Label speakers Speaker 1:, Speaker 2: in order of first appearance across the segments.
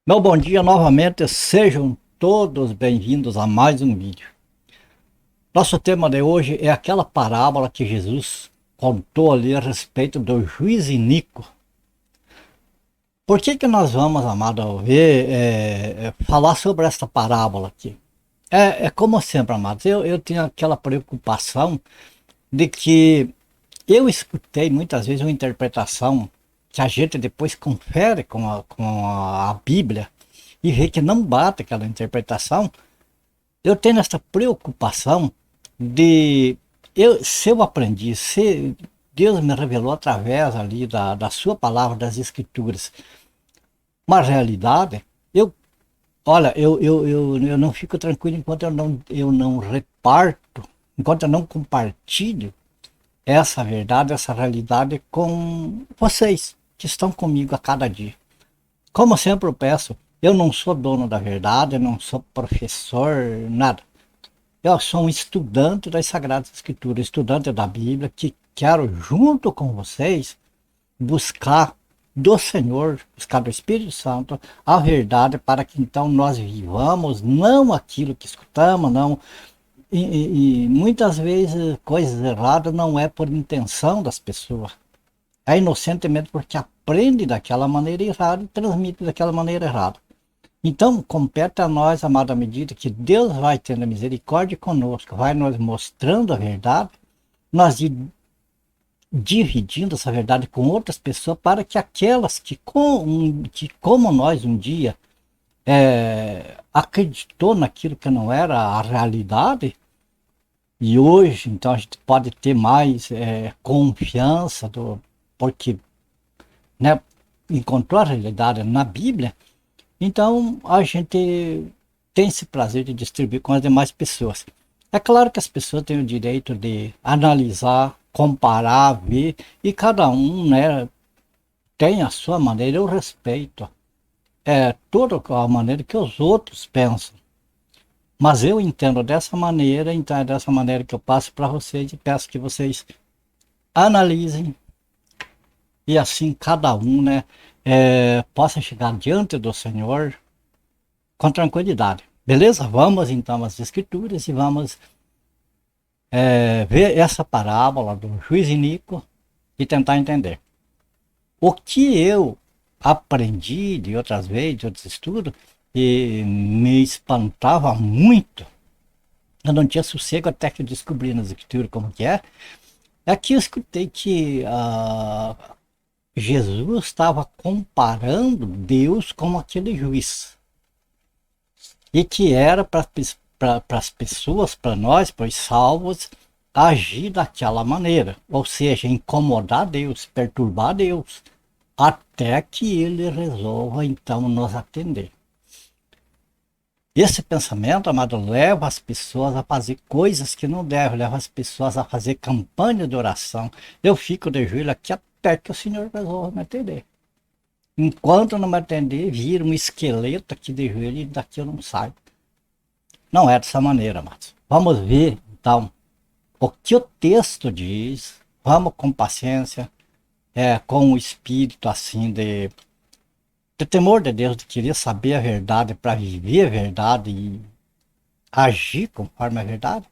Speaker 1: Meu bom dia novamente, sejam todos bem-vindos a mais um vídeo. Nosso tema de hoje é aquela parábola que Jesus contou ali a respeito do juiz iníquo. Por que nós vamos, amado, falar sobre esta parábola aqui? É como sempre, amados, eu tenho aquela preocupação de que eu escutei muitas vezes uma interpretação que a gente depois confere com a Bíblia e vê que não bate aquela interpretação. Eu tenho essa preocupação de se eu aprendi, se Deus me revelou através ali da sua palavra, das escrituras, uma realidade, eu não fico tranquilo enquanto eu não reparto, enquanto eu não compartilho essa verdade, essa realidade com vocês que estão comigo a cada dia. Como sempre eu peço, eu não sou dono da verdade, eu não sou professor, nada. Eu sou um estudante das Sagradas Escrituras, estudante da Bíblia, que quero, junto com vocês, buscar do Senhor, buscar do Espírito Santo, a verdade para que então nós vivamos não aquilo que escutamos, não. E muitas vezes coisas erradas não é por intenção das pessoas, é inocentemente porque aprende daquela maneira errada e transmite daquela maneira errada. Então, compete a nós, amada, medida que Deus vai tendo misericórdia conosco, vai nos mostrando a verdade, nós dividindo essa verdade com outras pessoas para que aquelas que como nós um dia acreditou naquilo que não era a realidade, e hoje então a gente pode ter mais confiança, porque, né, encontrou a realidade na Bíblia. Então a gente tem esse prazer de distribuir com as demais pessoas. É claro que as pessoas têm o direito de analisar, comparar, ver, e cada um, né, tem a sua maneira. Eu respeito toda a maneira que os outros pensam. Mas eu entendo dessa maneira, então é dessa maneira que eu passo para vocês e peço que vocês analisem e assim cada um, né, possa chegar diante do Senhor com tranquilidade. Beleza? Vamos então às Escrituras e vamos ver essa parábola do juiz iníquo e tentar entender. O que eu aprendi de outras vezes, de outros estudos, e me espantava muito, eu não tinha sossego até que eu descobri nas Escrituras como que é que eu escutei que Jesus estava comparando Deus com aquele juiz. E que era para as pessoas, para nós, para os salvos, agir daquela maneira. Ou seja, incomodar Deus, perturbar Deus, até que ele resolva então nos atender. Esse pensamento, amado, leva as pessoas a fazer coisas que não devem, leva as pessoas a fazer campanha de oração. Eu fico de joelho aqui até que o Senhor resolva me atender. Enquanto não me atender, vira um esqueleto aqui de joelho e daqui eu não saio. Não é dessa maneira, amados. Vamos ver, então, o que o texto diz. Vamos com paciência, com o espírito assim de temor de Deus, de querer saber a verdade para viver a verdade e agir conforme a verdade,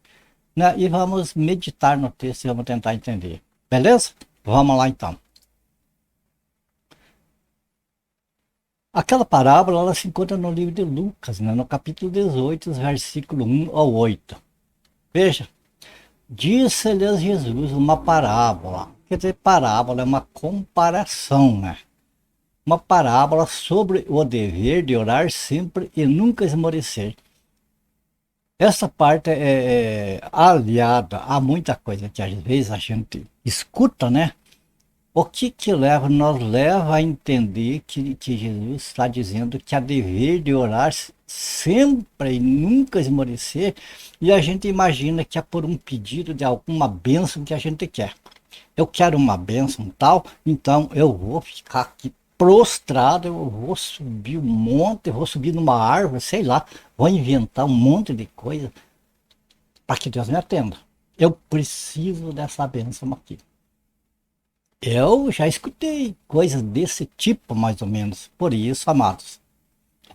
Speaker 1: né? E vamos meditar no texto e vamos tentar entender. Beleza? Vamos lá então. Aquela parábola ela se encontra no livro de Lucas, né? No capítulo 18, versículo 1 ao 8. Veja, disse-lhes Jesus uma parábola. Quer dizer, parábola é uma comparação, né? Uma parábola sobre o dever de orar sempre e nunca esmorecer. Essa parte é aliada a muita coisa que às vezes a gente escuta, né? O que nos leva a entender que Jesus está dizendo que há dever de orar sempre e nunca esmorecer, e a gente imagina que é por um pedido de alguma bênção que a gente quer. Eu quero uma bênção tal, então eu vou ficar aqui prostrado, eu vou subir um monte, vou subir numa árvore, sei lá, vou inventar um monte de coisa para que Deus me atenda. Eu preciso dessa bênção aqui. Eu já escutei coisas desse tipo, mais ou menos. Por isso, amados,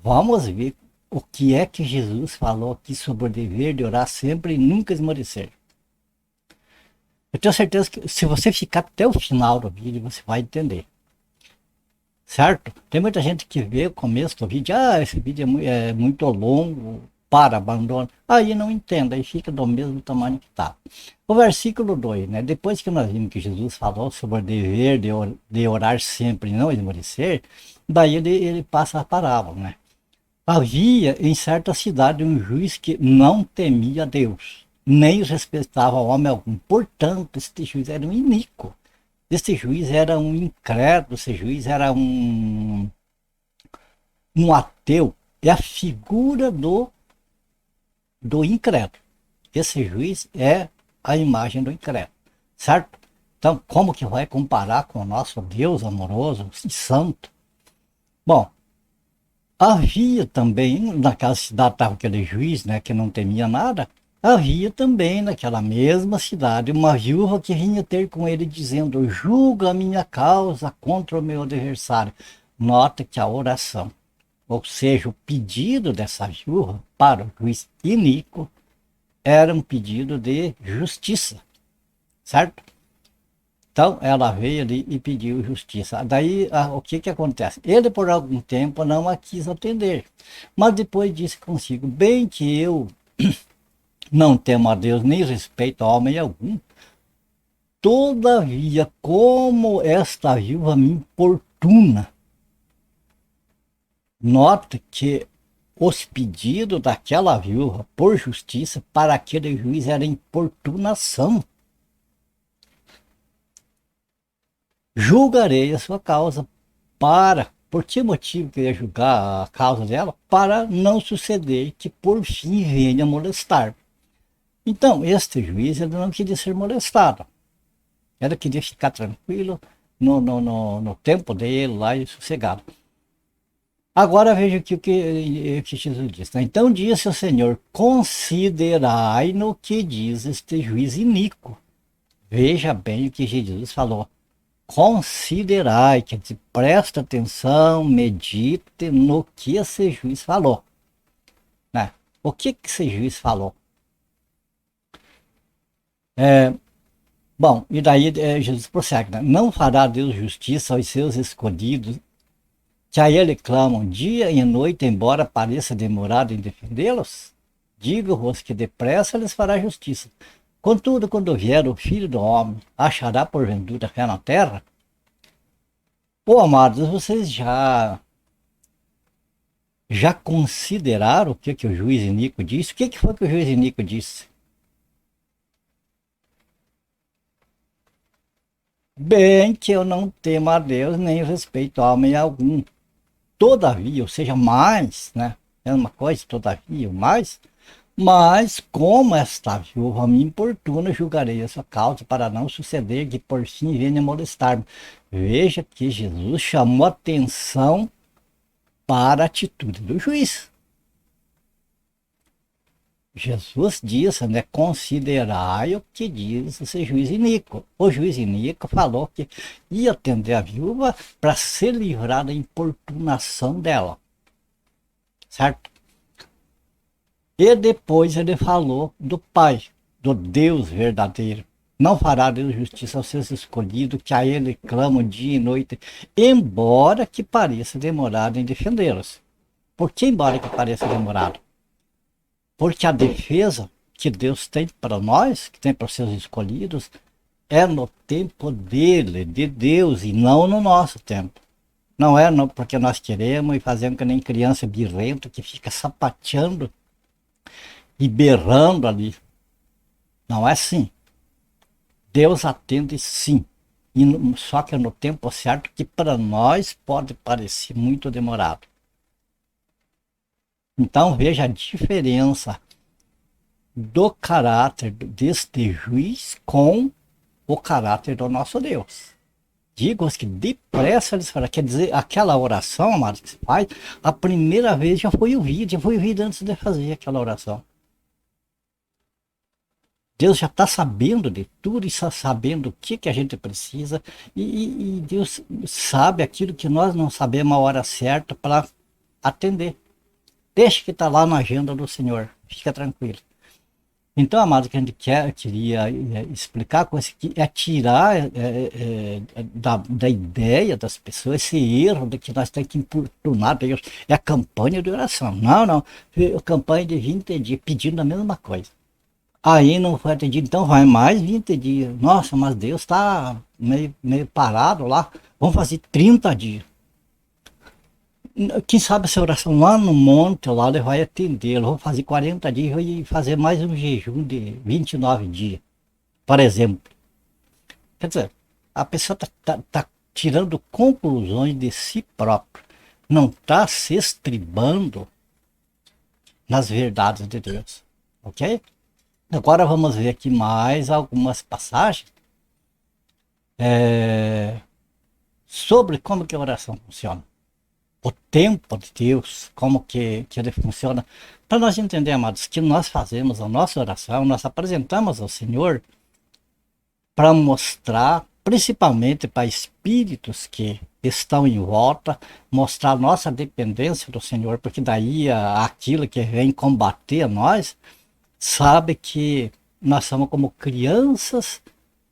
Speaker 1: Vamos ver o que é que Jesus falou aqui sobre o dever de orar sempre e nunca esmorecer. Eu tenho certeza que se você ficar até o final do vídeo, você vai entender. Certo? Tem muita gente que vê o começo do vídeo, esse vídeo é muito longo, abandona. Aí não entende, aí fica do mesmo tamanho que está. O versículo 2, né? Depois que nós vimos que Jesus falou sobre o dever de orar sempre e não esmorecer, daí ele passa a parábola, né? Havia em certa cidade um juiz que não temia Deus, nem respeitava homem algum. Portanto, este juiz era um iníquo. Este juiz era um incrédulo, esse juiz era um ateu. É a figura do incrédulo. Esse juiz é a imagem do incrédulo, certo? Então, como que vai comparar com o nosso Deus amoroso e santo? Bom, havia também, naquela cidade estava aquele juiz, né, que não temia nada, havia também naquela mesma cidade uma viúva que vinha ter com ele dizendo, julga a minha causa contra o meu adversário. Nota que a oração, ou seja, o pedido dessa viúva para o juiz iníquo, era um pedido de justiça, certo? Então ela veio ali e pediu justiça. Daí o que acontece? Ele por algum tempo não a quis atender, mas depois disse consigo, bem que eu não temo a Deus nem respeito a homem algum, todavia como esta viúva me importuna. Nota que os pedidos daquela viúva por justiça para aquele juiz era importunação. Julgarei a sua causa por que motivo queria julgar a causa dela? Para não suceder que por fim venha molestar. Então, este juiz ele não queria ser molestado. Ele queria ficar tranquilo no tempo dele lá e sossegado. Agora veja aqui o que Jesus diz. Né? Então disse o Senhor, considerai no que diz este juiz iníquo. Veja bem o que Jesus falou. Considerai, quer dizer, presta atenção, medite no que esse juiz falou. Né? O que esse juiz falou? Bom, e daí Jesus prossegue, né? Não fará Deus justiça aos seus escolhidos, que a ele clamam dia e noite, embora pareça demorado em defendê-los? Digo-vos que depressa lhes fará justiça. Contudo, quando vier o Filho do Homem, achará porventura fé na terra? Pô, amados, vocês já consideraram o que o juiz iníquo disse? O que foi que o juiz iníquo disse? Bem que eu não temo a Deus, nem respeito a homem algum. Todavia, ou seja, mais, né? É uma coisa, todavia, mas como esta viúva me importuna, julgarei a sua causa para não suceder que por fim venha molestar-me. Veja que Jesus chamou atenção para a atitude do juiz. Jesus disse, né, considerai o que diz esse juiz iníquo. O juiz iníquo falou que ia atender a viúva para se livrar da importunação dela. Certo? E depois ele falou do Pai, do Deus verdadeiro. Não fará Deus justiça aos seus escolhidos, que a ele clamam dia e noite, embora que pareça demorado em defendê-los. Por que embora que pareça demorado? Porque a defesa que Deus tem para nós, que tem para os seus escolhidos, é no tempo dele, de Deus, e não no nosso tempo. Não é porque nós queremos e fazemos que nem criança birrenta que fica sapateando e berrando ali. Não é assim. Deus atende sim. Só que é no tempo certo, que para nós pode parecer muito demorado. Então veja a diferença do caráter deste juiz com o caráter do nosso Deus. Digo-os que depressa eles falam. Quer dizer, aquela oração, amados, que se faz, a primeira vez já foi ouvida antes de fazer aquela oração. Deus já está sabendo de tudo e está sabendo o que a gente precisa, e Deus sabe aquilo que nós não sabemos a hora certa para atender. Deixa que está lá na agenda do Senhor. Fica tranquilo. Então, amado, o que a gente queria explicar com isso aqui é tirar da ideia das pessoas esse erro de que nós temos que importunar Deus. É a campanha de oração. Não, não. É a campanha de 20 dias pedindo a mesma coisa. Aí não foi atendido, então vai mais 20 dias. Nossa, mas Deus está meio parado lá. Vamos fazer 30 dias. Quem sabe essa oração lá no monte, lá ele vai atender. Eu vou fazer 40 dias e fazer mais um jejum de 29 dias, por exemplo. Quer dizer, a pessoa tá tirando conclusões de si própria. Não está se estribando nas verdades de Deus. Ok? Agora vamos ver aqui mais algumas passagens sobre como que a oração funciona. O tempo de Deus, como que ele funciona. Para nós entender, amados, que nós fazemos a nossa oração, nós apresentamos ao Senhor para mostrar, principalmente para espíritos que estão em volta, mostrar nossa dependência do Senhor, porque daí aquilo que vem combater a nós, sabe que nós somos como crianças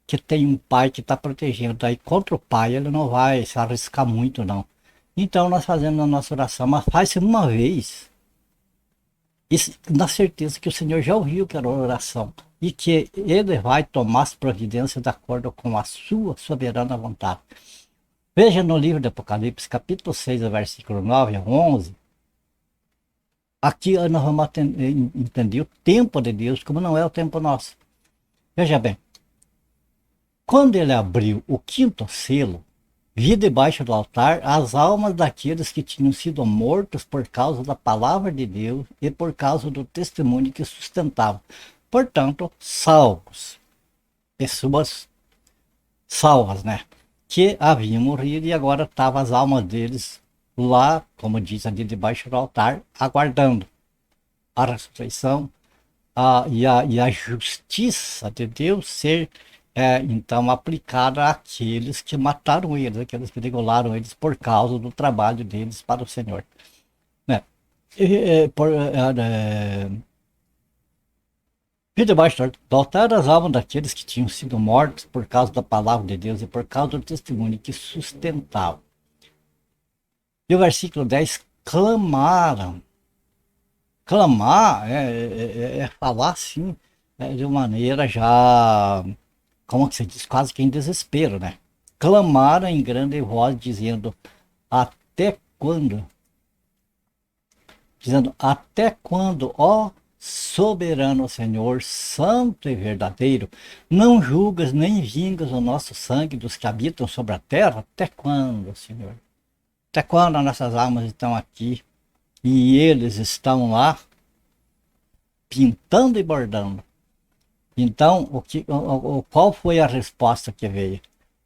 Speaker 1: que tem um pai que está protegendo. Daí contra o pai ele não vai se arriscar muito, não. Então nós fazemos a nossa oração, mas faz uma vez. Isso, na certeza que o Senhor já ouviu que era oração e que Ele vai tomar as providências de acordo com a sua soberana vontade. Veja no livro de Apocalipse, capítulo 6, versículo 9 a 11. Aqui nós vamos entender o tempo de Deus, como não é o tempo nosso. Veja bem, quando Ele abriu o quinto selo, vi debaixo do altar as almas daqueles que tinham sido mortos por causa da palavra de Deus e por causa do testemunho que sustentavam. Portanto, salvos. Pessoas salvas, né? Que haviam morrido e agora estavam as almas deles lá, como diz ali, debaixo do altar, aguardando a ressurreição e a justiça de Deus ser então aplicada àqueles que mataram eles, aqueles que degolaram eles por causa do trabalho deles para o Senhor. Né? E debaixo do altar as almas daqueles que tinham sido mortos por causa da palavra de Deus e por causa do testemunho que sustentavam. E o versículo 10, clamaram. Clamar é falar assim, de maneira já, como que se diz, quase que em desespero, né? Clamaram em grande voz, dizendo, até quando? Dizendo, até quando, ó soberano Senhor, santo e verdadeiro, não julgas nem vingas o nosso sangue dos que habitam sobre a terra? Até quando, Senhor? Até quando as nossas almas estão aqui e eles estão lá pintando e bordando? Então, qual foi a resposta que veio?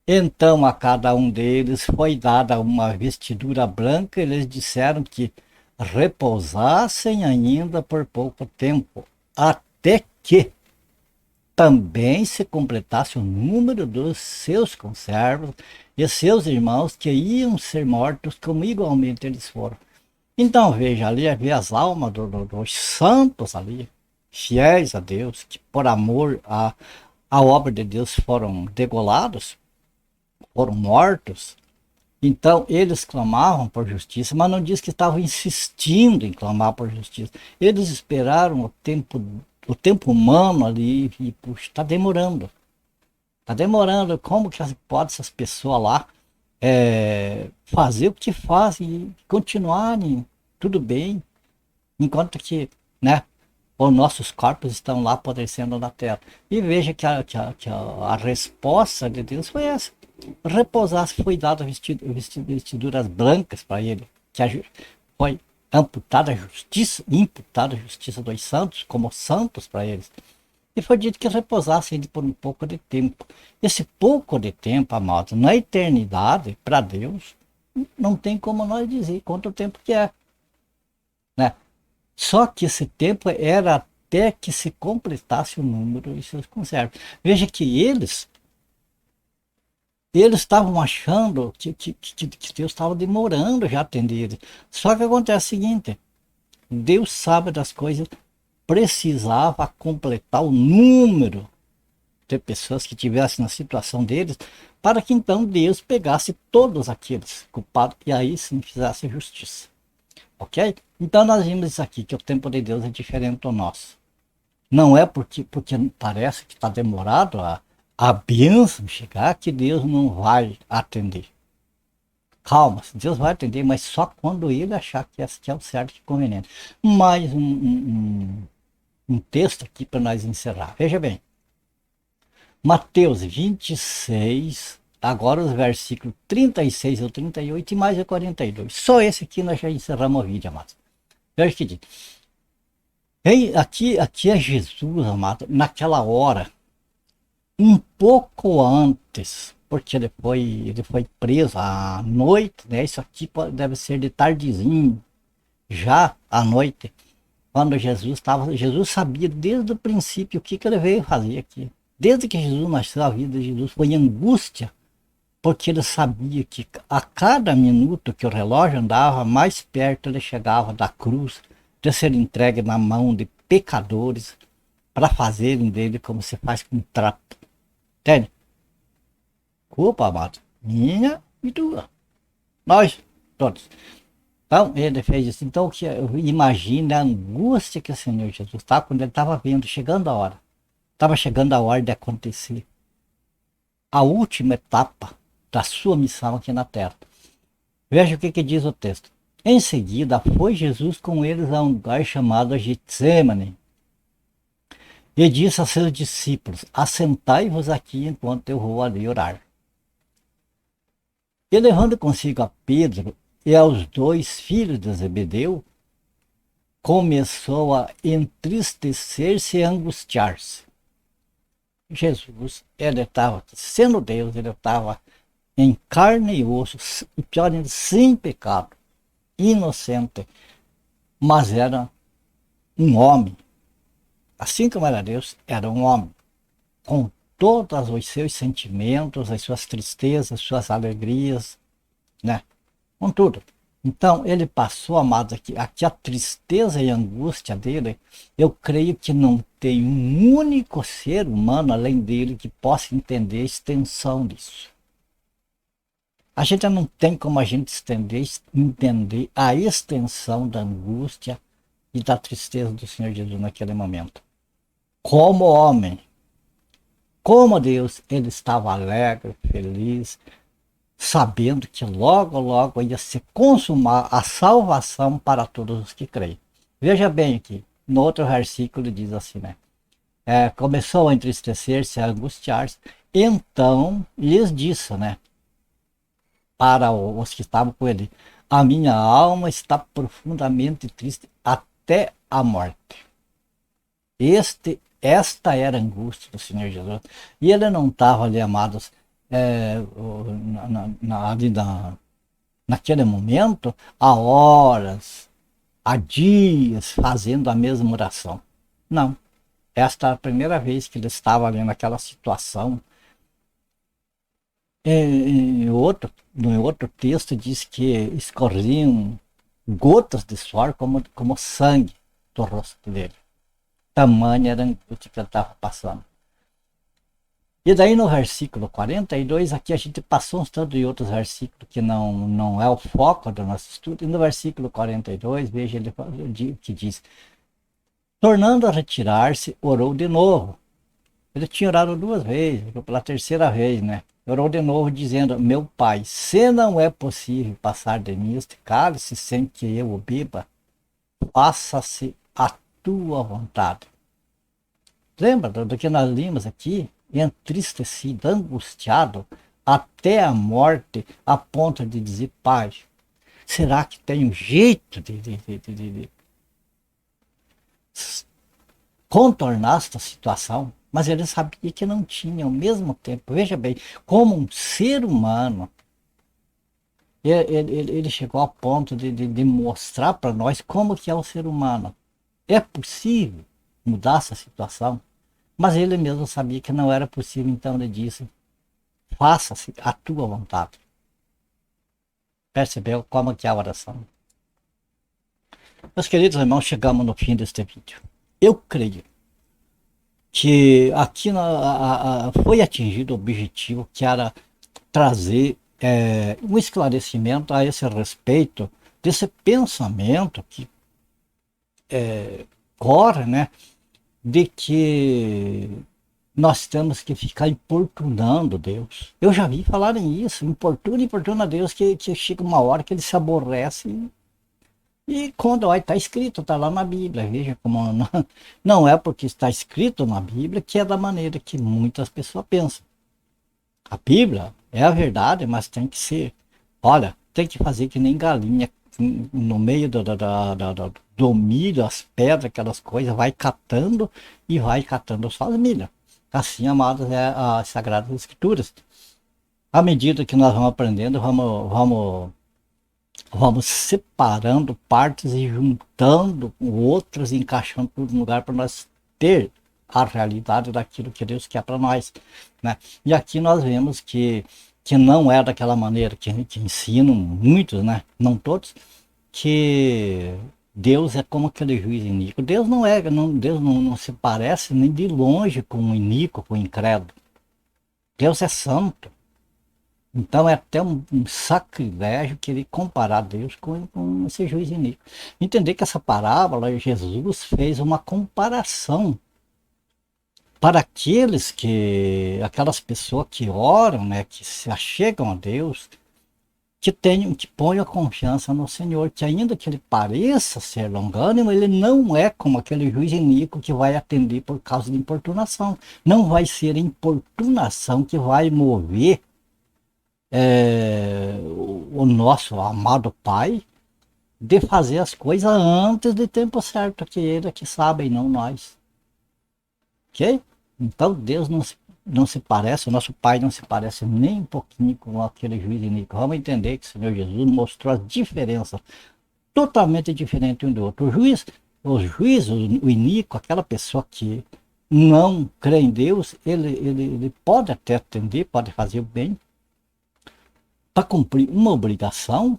Speaker 1: Então a cada um deles foi dada uma vestidura branca e eles disseram que repousassem ainda por pouco tempo, até que também se completasse o número dos seus conservos e seus irmãos que iam ser mortos como igualmente eles foram. Então veja ali, havia as almas dos santos ali, fiéis a Deus, que por amor à obra de Deus foram degolados, foram mortos. Então eles clamavam por justiça, mas não diz que estavam insistindo em clamar por justiça. Eles esperaram o tempo humano ali e puxa, está demorando. Está demorando. Como que pode essas pessoas lá fazer o que fazem e continuarem tudo bem, enquanto que, né, os nossos corpos estão lá apodrecendo na terra. E veja que a resposta de Deus foi essa. Repousar, foi dado vestiduras brancas para ele, que foi imputada a justiça dos santos, como santos para eles. E foi dito que repousassem por um pouco de tempo. Esse pouco de tempo, amados, na eternidade, para Deus, não tem como nós dizer quanto tempo que é. Né? Só que esse tempo era até que se completasse o número de seus conservos. Veja que eles estavam achando que Deus estava demorando já a atender eles. Só que acontece o seguinte, Deus sabe das coisas, precisava completar o número de pessoas que tivessem na situação deles, para que então Deus pegasse todos aqueles culpados e aí sim fizesse justiça. Ok? Então nós vimos isso aqui, que o tempo de Deus é diferente do nosso. Não é porque parece que está demorado a bênção chegar que Deus não vai atender. Calma, Deus vai atender, mas só quando ele achar que esse é o certo e conveniente. Mais um texto aqui para nós encerrar. Veja bem, Mateus 26, agora os versículos 36 ao 38 e mais o 42. Só esse aqui nós já encerramos o vídeo, amado. Veja o que diz. Aqui é Jesus, amado, naquela hora, um pouco antes, porque ele foi preso à noite, né? Isso aqui deve ser de tardezinho, já à noite, quando Jesus sabia desde o princípio o que ele veio fazer aqui. Desde que Jesus nasceu, a vida de Jesus foi angústia, porque ele sabia que a cada minuto que o relógio andava, mais perto ele chegava da cruz, de ser entregue na mão de pecadores, para fazerem dele como se faz com trapo. Entende? Culpa, amado, minha e tua. Nós, todos. Então, ele fez isso. Então, imagine a angústia que o Senhor Jesus estava quando ele estava vendo, chegando a hora. Estava chegando a hora de acontecer a última etapa da sua missão aqui na terra. Veja o que diz o texto. Em seguida, foi Jesus com eles a um lugar chamado Getsemane e disse a seus discípulos: assentai-vos aqui enquanto eu vou ali orar. E levando consigo a Pedro e aos dois filhos de Zebedeu, começou a entristecer-se e angustiar-se. Jesus, ele estava, sendo Deus, ele estava em carne e osso, e pior ainda, sem pecado, inocente, mas era um homem. Assim como era Deus, era um homem, com todos os seus sentimentos, as suas tristezas, as suas alegrias, né? Com tudo. Então, ele passou, amados, aqui a tristeza e a angústia dele, eu creio que não tem um único ser humano além dele que possa entender a extensão disso. A gente não tem como a gente entender a extensão da angústia e da tristeza do Senhor Jesus naquele momento. Como homem, como Deus, ele estava alegre, feliz, sabendo que logo, logo ia se consumar a salvação para todos os que creem. Veja bem aqui, no outro versículo diz assim, né? Começou a entristecer-se, a angustiar-se, então lhes disse, né? Para os que estavam com ele, a minha alma está profundamente triste até a morte. Esta era a angústia do Senhor Jesus. E ele não estava ali, amados, naquele momento, há horas, há dias, fazendo a mesma oração. Não. Esta era a primeira vez que ele estava ali naquela situação. No outro texto diz que escorriam gotas de suor como sangue do rosto dele. Tamanha era a angústia que ele estava passando. E daí no versículo 42, aqui a gente passou uns tantos de outros versículos que não é o foco do nosso estudo. E no versículo 42, veja ele que diz: tornando a retirar-se, orou de novo. Ele tinha orado duas vezes, pela terceira vez, né? Orou de novo dizendo: meu pai, se não é possível passar de mim este cálice sem que eu o beba, faça-se a tua vontade. Lembra do que nós lemos aqui? Entristecido, angustiado, até a morte, a ponto de dizer: pai, será que tem um jeito de contornar esta situação? Mas ele sabia que não tinha ao mesmo tempo. Veja bem, como um ser humano, ele chegou ao ponto de mostrar para nós como que é o ser humano. É possível mudar essa situação? Mas ele mesmo sabia que não era possível, então ele disse: faça-se a tua vontade. Percebeu como que é a oração? Meus queridos irmãos, chegamos no fim deste vídeo. Eu creio que aqui foi atingido o objetivo, que era trazer um esclarecimento a esse respeito desse pensamento que corre, né, de que nós temos que ficar importunando Deus. Eu já vi falarem isso, importuna Deus, que chega uma hora que ele se aborrece e quando está escrito, está lá na Bíblia, veja como não é porque está escrito na Bíblia que é da maneira que muitas pessoas pensam. A Bíblia é a verdade, mas tem que ser, olha, tem que fazer que nem galinha no meio do milho, as pedras, aquelas coisas, vai catando e vai catando só as milhas. Assim, amados, é as Sagradas Escrituras. À medida que nós vamos aprendendo, vamos separando partes e juntando outras, encaixando tudo no lugar para nós ter a realidade daquilo que Deus quer para nós, né? E aqui nós vemos que não é daquela maneira que ensinam muitos, né? Não todos, que Deus é como aquele juiz iníquo. Deus não se parece nem de longe com o iníquo, com o incrédulo. Deus é santo. Então é até um sacrilégio querer comparar Deus com esse juiz iníquo. Entender que essa parábola, Jesus fez uma comparação para aquelas pessoas que oram, né, que se achegam a Deus, que ponham a confiança no Senhor, que ainda que ele pareça ser longânimo, ele não é como aquele juiz iníquo que vai atender por causa de importunação. Não vai ser a importunação que vai mover o nosso amado Pai de fazer as coisas antes do tempo certo, que ele é que sabe e não nós. Ok? Então Deus não se parece, o nosso Pai não se parece nem um pouquinho com aquele juiz iníquo. Vamos entender que o Senhor Jesus mostrou as diferenças totalmente diferentes um do outro. O juiz, o iníquo, aquela pessoa que não crê em Deus, ele pode até atender, pode fazer o bem, para cumprir uma obrigação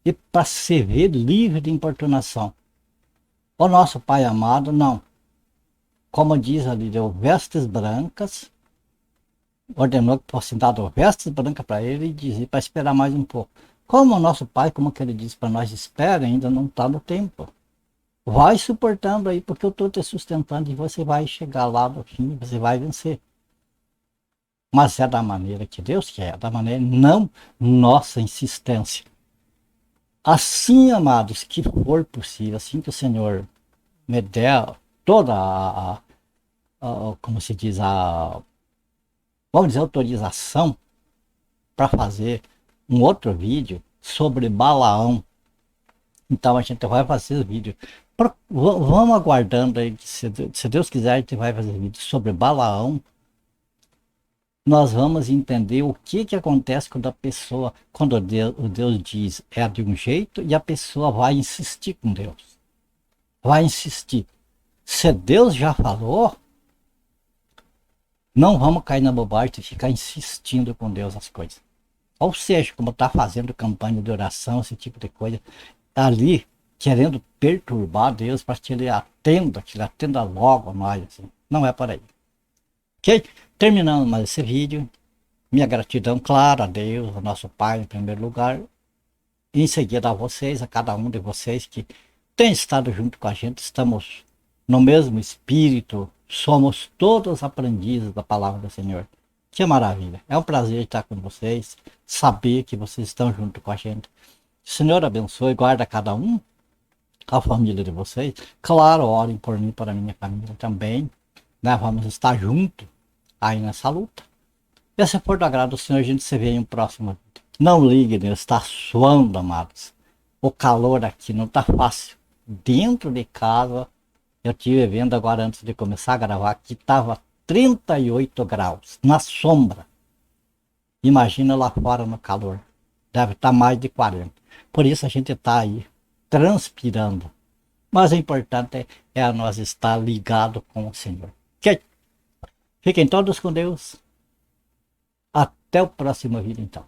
Speaker 1: e para se ver livre de importunação. O nosso Pai amado, não. Como diz ali, deu vestes brancas, ordenou que fossem dadas vestes brancas para ele e dizia para esperar mais um pouco. Como o nosso Pai, como que ele diz para nós, espera, ainda não está no tempo. Vai suportando aí, porque eu estou te sustentando e você vai chegar lá no fim, você vai vencer. Mas é da maneira que Deus quer, da maneira não nossa insistência. Assim, amados, que for possível, assim que o Senhor me der toda como se diz, vamos dizer, autorização para fazer um outro vídeo sobre Balaão. Então a gente vai fazer vídeo. Vamos aguardando aí, se Deus quiser, a gente vai fazer vídeo sobre Balaão. Nós vamos entender o que acontece quando a pessoa, quando o Deus diz é de um jeito e a pessoa vai insistir com Deus. Vai insistir. Se Deus já falou, não vamos cair na bobagem de ficar insistindo com Deus as coisas. Ou seja, como está fazendo campanha de oração, esse tipo de coisa, ali querendo perturbar Deus para que ele atenda logo a nós. Assim. Não é por aí. Ok? Terminando mais esse vídeo, minha gratidão, claro, a Deus, ao nosso Pai em primeiro lugar, e em seguida a vocês, a cada um de vocês que tem estado junto com a gente, estamos no mesmo espírito, somos todos aprendizes da palavra do Senhor. Que maravilha, é um prazer estar com vocês, saber que vocês estão junto com a gente. O Senhor abençoe, guarda cada um, a família de vocês, claro, orem por mim, para a minha família também, né? Vamos estar juntos aí nessa luta. E se for do agrado do Senhor, a gente se vê em um próximo vídeo. Não ligue, Deus, está suando, amados. O calor aqui não está fácil. Dentro de casa, eu estive vendo agora antes de começar a gravar, que estava 38 graus, na sombra. Imagina lá fora no calor. Deve estar mais de 40. Por isso a gente está aí, transpirando. Mas o importante é nós estar ligado com o Senhor. Ok? Fiquem todos com Deus. Até o próximo vídeo, então.